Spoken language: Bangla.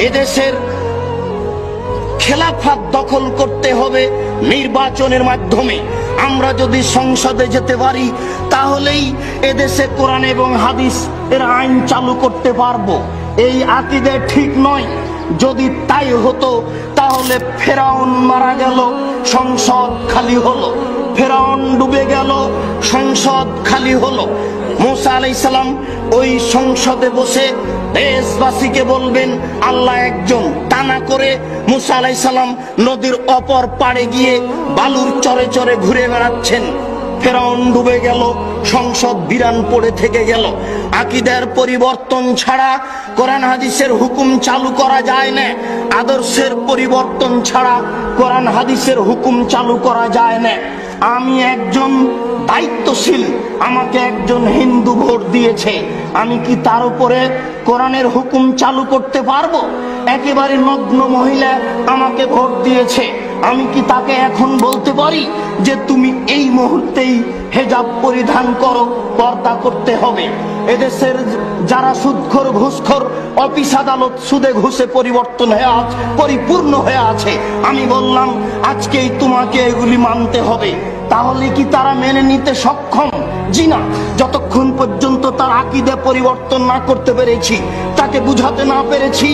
এদেশের খেলাফত দখল করতে হবে নির্বাচনের মাধ্যমে। আমরা যদি সংসদে যেতে পারি তাহলেই এদেশে কোরআন এবং হাদিস এর আইন চালু করতে পারবো। এই আকীদা ঠিক নয়। যদি তাই হতো তাহলে ফেরাউন মারা গেল, সংসদ খালি হলো। ফেরাউন ডুবে গেল, সংসদ খালি হলো। মুসা আলাইহিস সালাম ওই সংসদে বসে দেশবাসীকে বলবেন আল্লাহ একজন। তা না করে মুসা আলাইহিস সালাম নদীর অপর পাড়ে গিয়ে বালুর চরে চরে ঘুরে বেড়াচ্ছেন। ফেরাউন ডুবে গেল, সংসদ বিরান পড়ে থেকে গেল। আকীদার পরিবর্তন ছাড়া কোরআন হাদিসের হুকুম চালু করা যায় না। আদর্শের পরিবর্তন ছাড়া কোরআন হাদিসের হুকুম চালু করা যায় না। আমি একজন দায়িত্বশীল, আমাকে একজন হিন্দু ভোট দিয়েছে, আমি কি তার উপরে কোরআনের হুকুম চালু করতে পারবো? একেবারে নগ্ন মহিলা আমাকে ভোট দিয়েছে, আমি কি তাকে এখন বলতে পারি যে তুমি এই মুহূর্তেই হেজাব পরিধান করো, পর্দা করতে হবে? এদেশের যারা সুদখোর ঘুষখোর, অফিস আদালত সুদে ঘুষে পরিপূর্ণ হয়ে আছে, আমি বললাম আজকেই তোমাকে এগুলি মানতে হবে। তাহলে কি তারা মেনে নিতে সক্ষম? জি না। যতক্ষণ পর্যন্ত তার আকীদা পরিবর্তন না করতে পেরেছি, তাকে বুঝাতে না পেরেছি